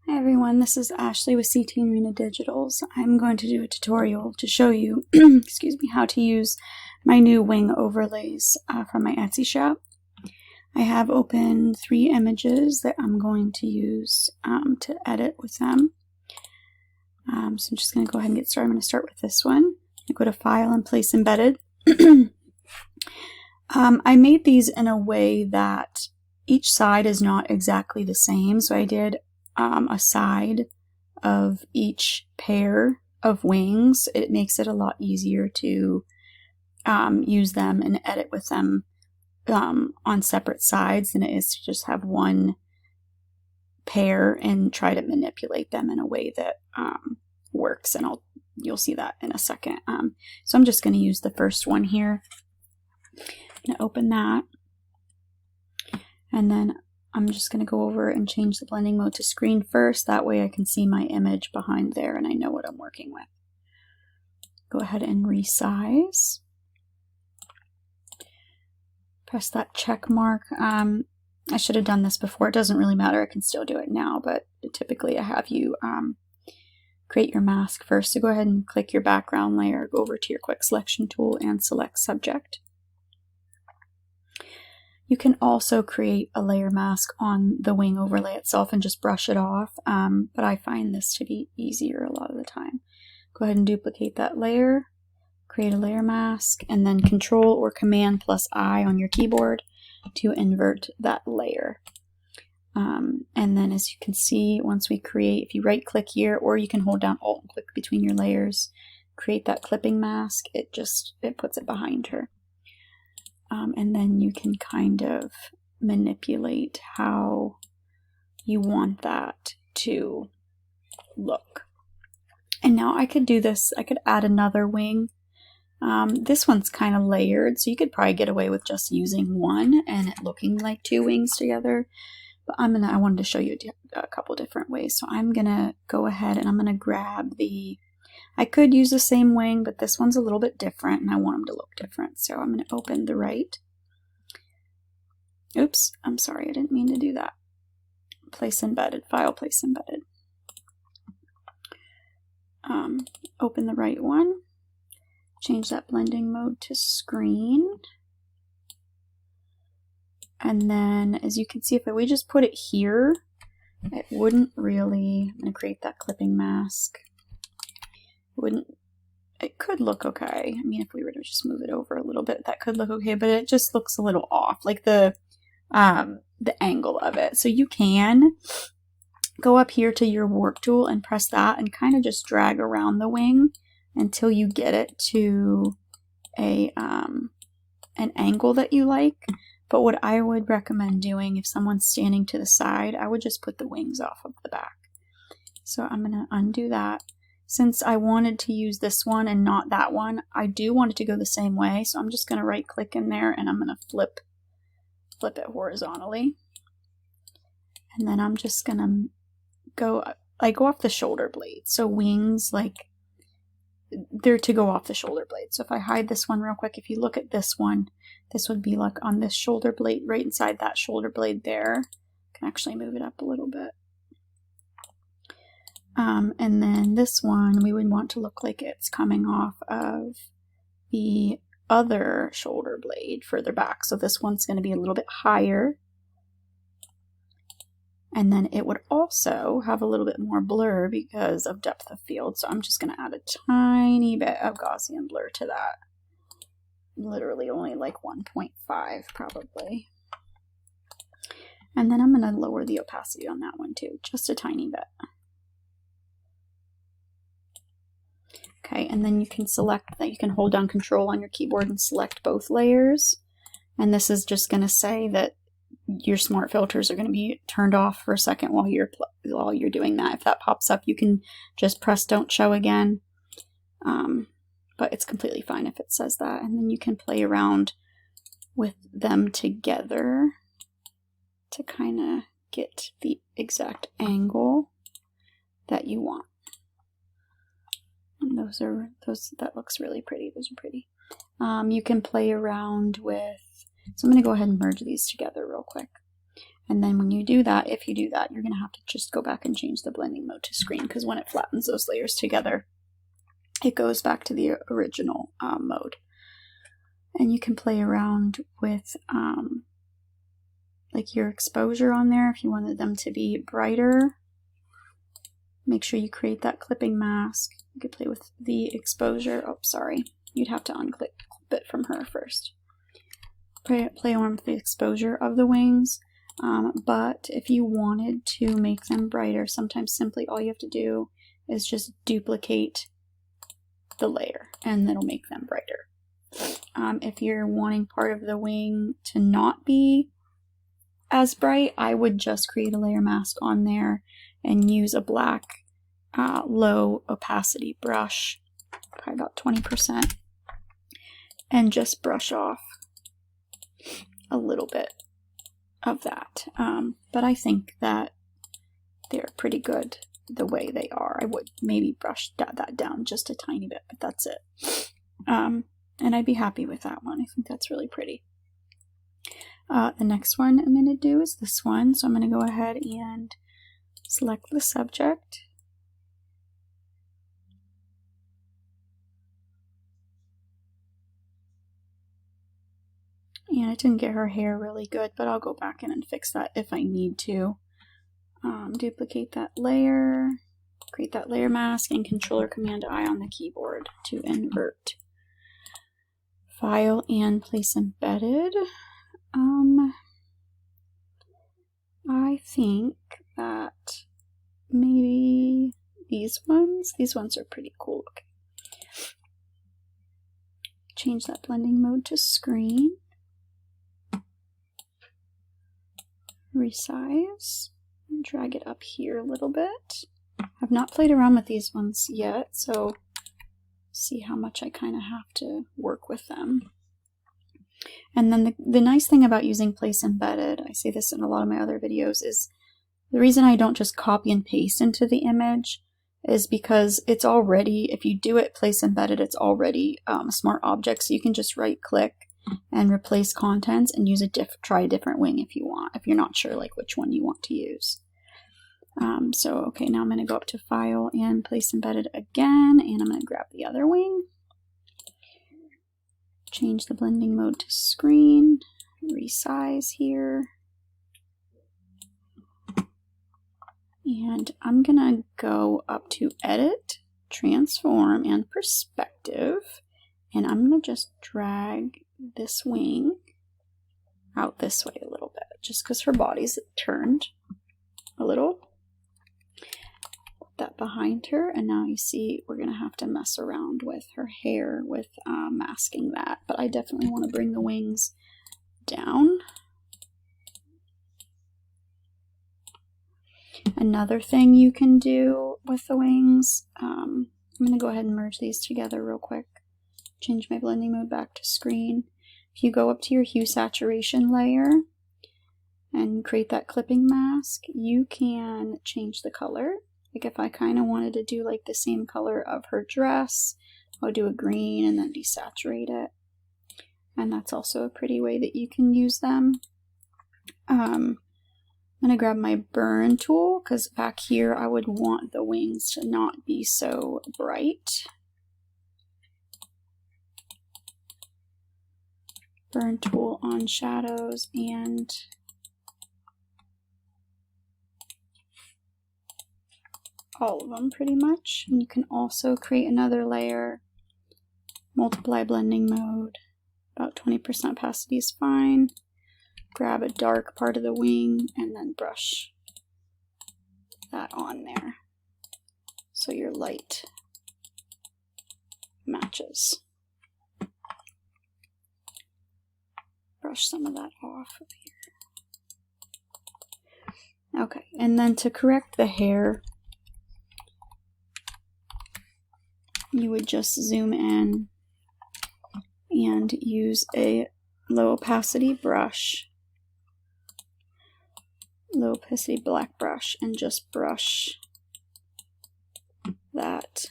Hi everyone, this is Ashley with CT Arena Digitals. I'm going to do a tutorial to show you excuse me, how to use my new wing overlays from my Etsy shop. I have opened 3 images that I'm going to use to edit with them. So I'm just going to go ahead and get started. I'm going to start with this one. I go to File and Place Embedded. I made these in a way that each side is not exactly the same, so I did a side of each pair of wings. It makes it a lot easier to use them and edit with them on separate sides than it is to just have one pair and try to manipulate them in a way that works, and you'll see that in a second. So I'm just going to use the first one here. I'm going to open that, and then I'm just going to go over and change the blending mode to screen first. That way I can see my image behind there and I know what I'm working with. Go ahead and resize. Press that check mark. I should have done this before. It doesn't really matter. I can still do it now, but typically I have you create your mask first. So go ahead and click your background layer, go over to your quick selection tool and select subject. You can also create a layer mask on the wing overlay itself and just brush it off, but I find this to be easier a lot of the time. Go ahead and duplicate that layer, create a layer mask, and then Control or Command plus I on your keyboard to invert that layer. And then as you can see, once we create, if you right click here, or you can hold down Alt and click between your layers, create that clipping mask, it puts it behind her. And then you can kind of manipulate how you want that to look. And now I could do this, I could add another wing. This one's kind of layered, so you could probably get away with just using one and it looking like 2 wings together. But I wanted to show you a couple different ways. So I'm gonna go ahead and I'm gonna grab I could use the same wing, but this one's a little bit different and I want them to look different. So I'm going to open the right. Oops, I'm sorry, I didn't mean to do that. Place embedded, file, place embedded. Open the right one. Change that blending mode to screen. And then as you can see, if we just put it here, it wouldn't really, I'm going to create that clipping mask. It could look okay. I mean, if we were to just move it over a little bit, that could look okay, but it just looks a little off, like the angle of it. So you can go up here to your warp tool and press that and kind of just drag around the wing until you get it to an angle that you like. But what I would recommend doing if someone's standing to the side, I would just put the wings off of the back. So I'm going to undo that. Since I wanted to use this one and not that one, I do want it to go the same way. So I'm just going to right click in there and I'm going to flip it horizontally. And then I'm just going to go off the shoulder blade. So wings, they're to go off the shoulder blade. So if I hide this one real quick, if you look at this one, this would be like on this shoulder blade, right inside that shoulder blade there. I can actually move it up a little bit. And then this one, we would want to look like it's coming off of the other shoulder blade further back. So this one's going to be a little bit higher. And then it would also have a little bit more blur because of depth of field. So I'm just going to add a tiny bit of Gaussian blur to that. Literally only like 1.5 probably. And then I'm going to lower the opacity on that one too, just a tiny bit. Okay, and then you can select that. You can hold down Control on your keyboard and select both layers. And this is just going to say that your smart filters are going to be turned off for a second while you're doing that. If that pops up, you can just press Don't Show again. But it's completely fine if it says that. And then you can play around with them together to kind of get the exact angle that you want. And that looks really pretty. Those are pretty. You can play around with, so I'm going to go ahead and merge these together real quick. And then when you do that, if you do that, you're going to have to just go back and change the blending mode to screen, because when it flattens those layers together, it goes back to the original mode. And you can play around with like your exposure on there if you wanted them to be brighter. Make sure you create that clipping mask. You could play with the exposure. Oh, sorry. You'd have to unclip it from her first. Play on with the exposure of the wings. But if you wanted to make them brighter, sometimes simply all you have to do is just duplicate the layer and it'll make them brighter. If you're wanting part of the wing to not be as bright, I would just create a layer mask on there and use a black low opacity brush, probably about 20%, and just brush off a little bit of that. But I think that they're pretty good the way they are. I would maybe brush that down just a tiny bit, but that's it. And I'd be happy with that one. I think that's really pretty. The next one I'm going to do is this one. So I'm going to go ahead and select the subject. And I didn't get her hair really good, but I'll go back in and fix that if I need to. Duplicate that layer, create that layer mask, and Control or Command I on the keyboard to invert. File and place embedded. I think that maybe these ones are pretty cool looking. Change that blending mode to screen. Resize, and drag it up here a little bit. I've not played around with these ones yet, so see how much I kind of have to work with them. And then the nice thing about using place embedded, I say this in a lot of my other videos, is the reason I don't just copy and paste into the image is because it's already, if you do it place embedded, it's already a smart object, so you can just right click and replace contents and use try a different wing if you want, if you're not sure like which one you want to use. So okay, now I'm going to go up to File and Place Embedded again, and I'm going to grab the other wing. Change the blending mode to screen, resize here. And I'm going to go up to Edit, Transform, and Perspective. And I'm going to just drag this wing out this way a little bit, just because her body's turned a little. Put that behind her, and now you see we're going to have to mess around with her hair with masking that. But I definitely want to bring the wings down. Another thing you can do with the wings, I'm going to go ahead and merge these together real quick. Change my blending mode back to screen. If you go up to your hue saturation layer and create that clipping mask, you can change the color. Like if I kind of wanted to do like the same color of her dress, I'll do a green and then desaturate it. And that's also a pretty way that you can use them. I'm going to grab my burn tool because back here I would want the wings to not be so bright. Burn tool on shadows and all of them pretty much. And you can also create another layer, multiply blending mode, about 20% opacity is fine. Grab a dark part of the wing and then brush that on there so your light matches. Brush some of that off of here. Okay, and then to correct the hair, you would just zoom in and use a low opacity brush, low opacity black brush, and just brush that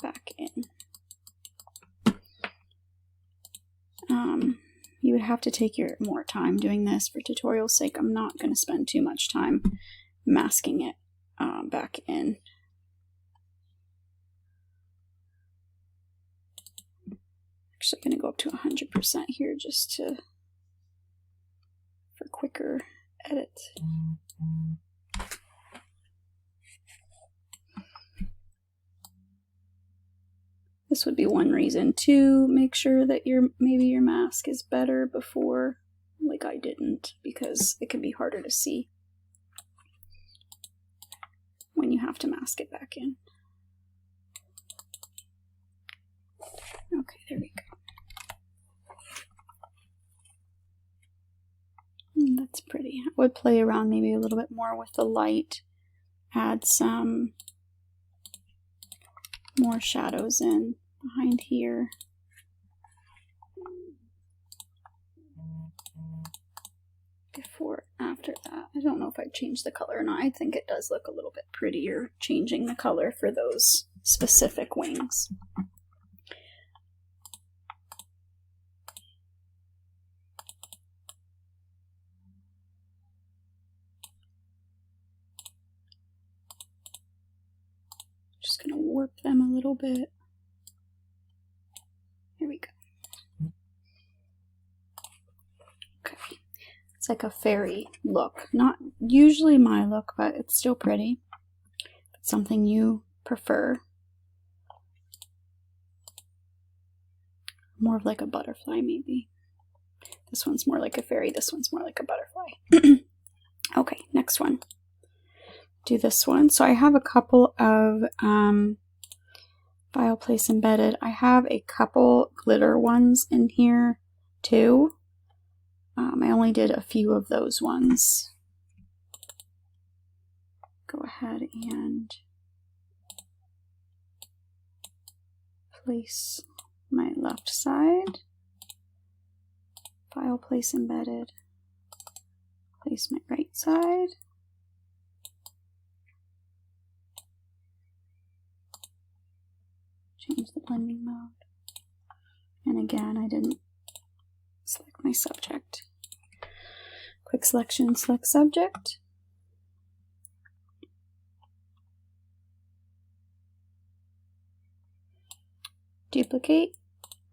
back in. You would have to take your more time doing this for tutorial's sake. I'm not going to spend too much time masking it back in. Actually going to go up to 100% here just for quicker edit. This would be one reason to make sure that maybe your mask is better before, like I didn't, because it can be harder to see when you have to mask it back in. Okay, there we go. That's pretty. I would play around maybe a little bit more with the light, add some more shadows in behind here. Before, after that, I don't know if I'd change the color or not. I think it does look a little bit prettier changing the color for those specific wings. Just gonna warp them a little bit. Here we go. Okay. It's like a fairy look. Not usually my look, but it's still pretty. If it's something you prefer. More of like a butterfly, maybe. This one's more like a fairy, this one's more like a butterfly. Okay, next one. Do this one. So I have a couple of file place embedded. I have a couple glitter ones in here too. I only did a few of those ones. Go ahead and place my left side. File place embedded. Place my right side. Change the blending mode. And again, I didn't select my subject. Quick selection, select subject. Duplicate.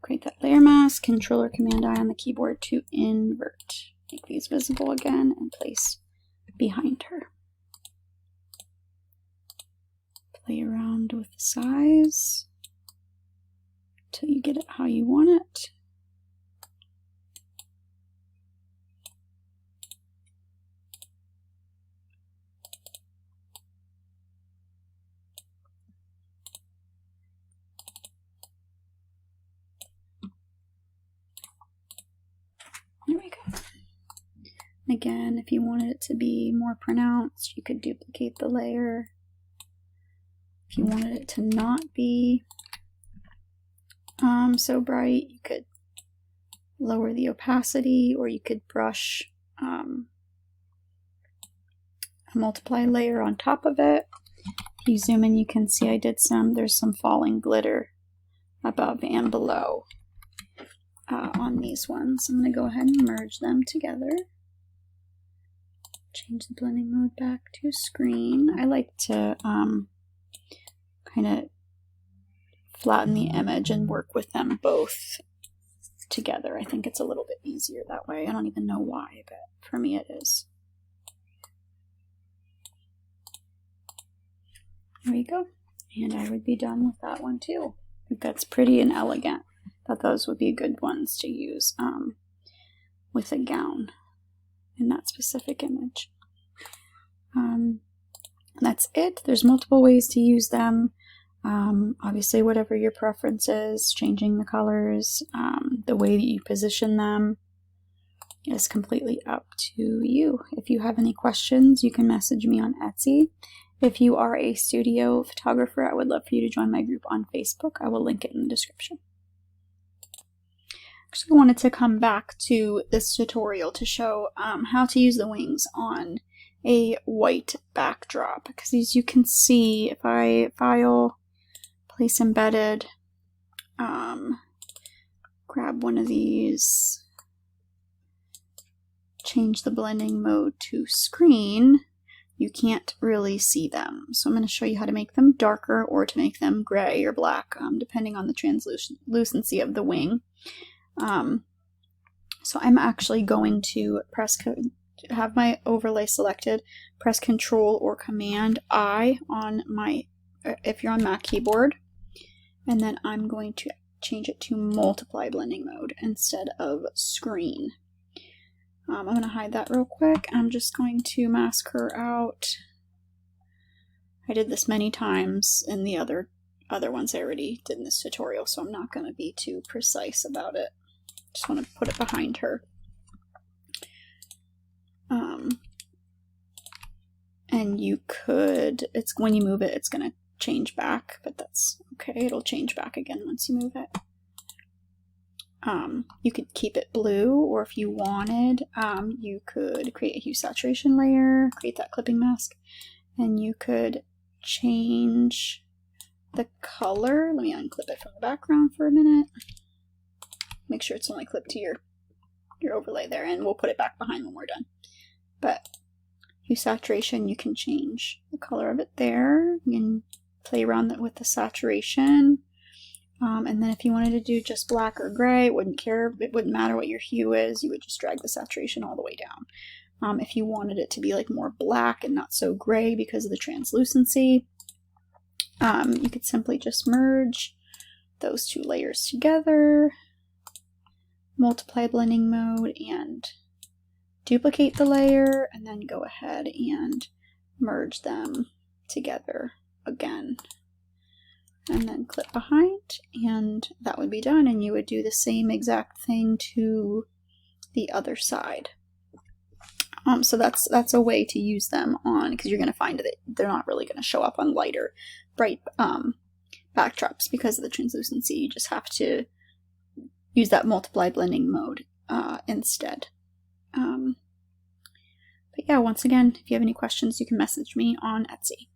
Create that layer mask. Control or Command I on the keyboard to invert. Make these visible again and place behind her. Play around with the size until you get it how you want it. There we go. Again, if you wanted it to be more pronounced, you could duplicate the layer. If you wanted it to not be so bright, you could lower the opacity, or you could brush a multiply layer on top of it. If you zoom in, you can see I did there's some falling glitter above and below on these ones. I'm going to go ahead and merge them together. Change the blending mode back to screen. I like to kind of flatten the image and work with them both together. I think it's a little bit easier that way. I don't even know why, but for me it is. There we go. And I would be done with that one too. I think that's pretty and elegant. Thought those would be good ones to use with a gown in that specific image. That's it. There's multiple ways to use them. Obviously, whatever your preference is, changing the colors, the way that you position them is completely up to you. If you have any questions, you can message me on Etsy. If you are a studio photographer, I would love for you to join my group on Facebook. I will link it in the description. Actually, I wanted to come back to this tutorial to show how to use the wings on a white backdrop, because as you can see, if I file, place embedded, grab one of these change the blending mode to screen, you can't really see them. So I'm going to show you how to make them darker or to make them gray or black, depending on the translucency of the wing. So I'm actually going to have my overlay selected, press Control or Command I on my, if you're on Mac keyboard, and then I'm going to change it to multiply blending mode instead of screen. I'm going to hide that real quick. I'm just going to mask her out. I did this many times in the other ones I already did in this tutorial, so I'm not going to be too precise about it. Just want to put it behind her. And you could, it's when you move it, it's going to change back, but that's okay. It'll change back again once you move it. You could keep it blue, or if you wanted, you could create a hue saturation layer, create that clipping mask, and you could change the color. Let me unclip it from the background for a minute. Make sure it's only clipped to your overlay there, and we'll put it back behind when we're done. But hue saturation, you can change the color of it there. You can play around with the saturation. And then if you wanted to do just black or gray, it wouldn't matter what your hue is, you would just drag the saturation all the way down. If you wanted it to be like more black and not so gray because of the translucency, you could simply just merge those two layers together, multiply blending mode, and duplicate the layer, and then go ahead and merge them together again. And then clip behind, and that would be done, and you would do the same exact thing to the other side. So that's a way to use them on, because you're going to find that they're not really going to show up on lighter, bright backdrops because of the translucency. You just have to use that multiply blending mode instead. But yeah, once again, if you have any questions, you can message me on Etsy.